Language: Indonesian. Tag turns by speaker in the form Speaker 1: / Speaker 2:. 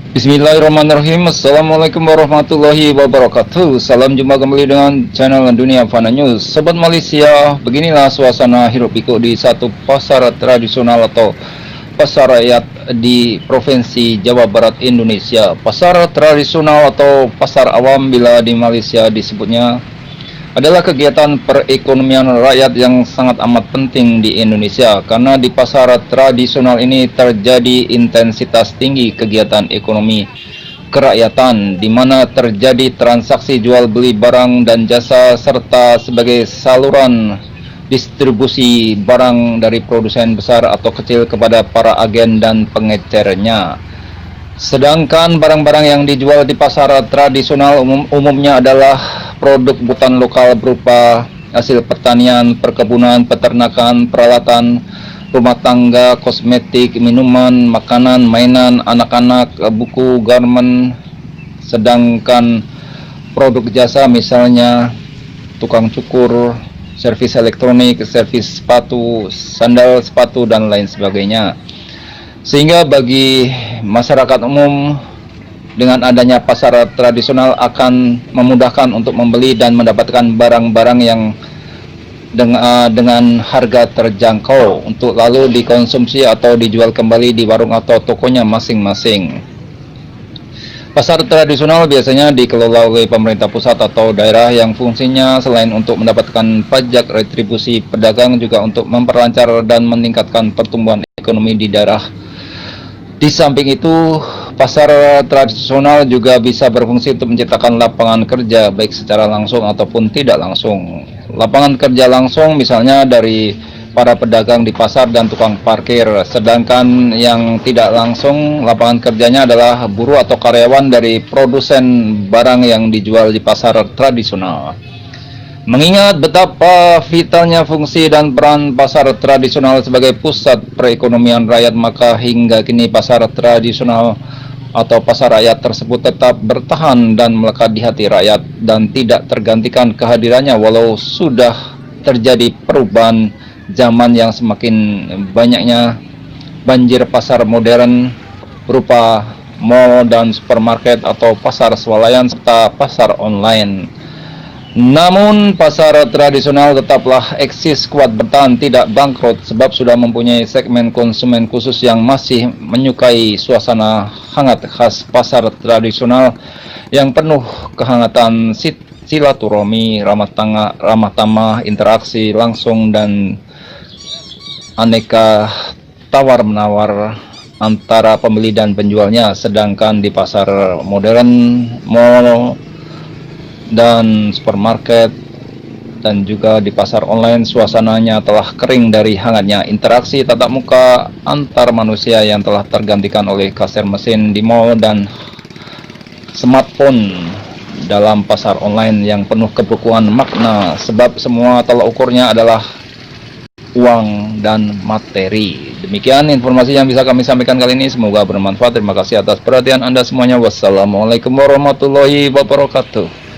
Speaker 1: Bismillahirrahmanirrahim. Assalamualaikum warahmatullahi wabarakatuh. Salam jumpa kembali dengan channel Dunia Fana News. Sobat Malaysia, beginilah suasana hiruk pikuk di satu pasar tradisional atau pasar rakyat di Provinsi Jawa Barat, Indonesia. Pasar tradisional atau pasar awam bila di Malaysia disebutnya adalah kegiatan perekonomian rakyat yang sangat amat penting di Indonesia, karena di pasar tradisional ini terjadi intensitas tinggi kegiatan ekonomi kerakyatan, di mana terjadi transaksi jual beli barang dan jasa serta sebagai saluran distribusi barang dari produsen besar atau kecil kepada para agen dan pengecernya. Sedangkan barang-barang yang dijual di pasar tradisional umumnya adalah produk buatan lokal berupa hasil pertanian, perkebunan, peternakan, peralatan rumah tangga, kosmetik, minuman, makanan, mainan anak-anak, buku, garmen. Sedangkan produk jasa misalnya tukang cukur, servis elektronik, servis sepatu, sandal sepatu, dan lain sebagainya. Sehingga bagi masyarakat umum, dengan adanya pasar tradisional akan memudahkan untuk membeli dan mendapatkan barang-barang yang dengan harga terjangkau untuk lalu dikonsumsi atau dijual kembali di warung atau tokonya masing-masing. Pasar tradisional biasanya dikelola oleh pemerintah pusat atau daerah yang fungsinya selain untuk mendapatkan pajak retribusi pedagang juga untuk memperlancar dan meningkatkan pertumbuhan ekonomi di daerah. Di samping itu, pasar tradisional juga bisa berfungsi untuk menciptakan lapangan kerja baik secara langsung ataupun tidak langsung. Lapangan kerja langsung misalnya dari para pedagang di pasar dan tukang parkir, sedangkan yang tidak langsung lapangan kerjanya adalah buruh atau karyawan dari produsen barang yang dijual di pasar tradisional. Mengingat betapa vitalnya fungsi dan peran pasar tradisional sebagai pusat perekonomian rakyat, maka hingga kini pasar tradisional atau pasar rakyat tersebut tetap bertahan dan melekat di hati rakyat dan tidak tergantikan kehadirannya walau sudah terjadi perubahan zaman yang semakin banyaknya banjir pasar modern berupa mall dan supermarket atau pasar swalayan serta pasar online. Namun pasar tradisional tetaplah eksis kuat bertahan tidak bangkrut sebab sudah mempunyai segmen konsumen khusus yang masih menyukai suasana hangat khas pasar tradisional yang penuh kehangatan silaturahmi, ramah tamah, interaksi langsung dan aneka tawar-menawar antara pembeli dan penjualnya. Sedangkan di pasar modern, mall dan supermarket dan juga di pasar online, suasananya telah kering dari hangatnya interaksi tatap muka antar manusia yang telah tergantikan oleh kasir mesin di mall dan smartphone dalam pasar online yang penuh kebukuan makna sebab semua tolak ukurnya adalah uang dan materi. Demikian informasi yang bisa kami sampaikan kali ini, semoga bermanfaat. Terima kasih atas perhatian Anda semuanya. Wassalamualaikum warahmatullahi wabarakatuh.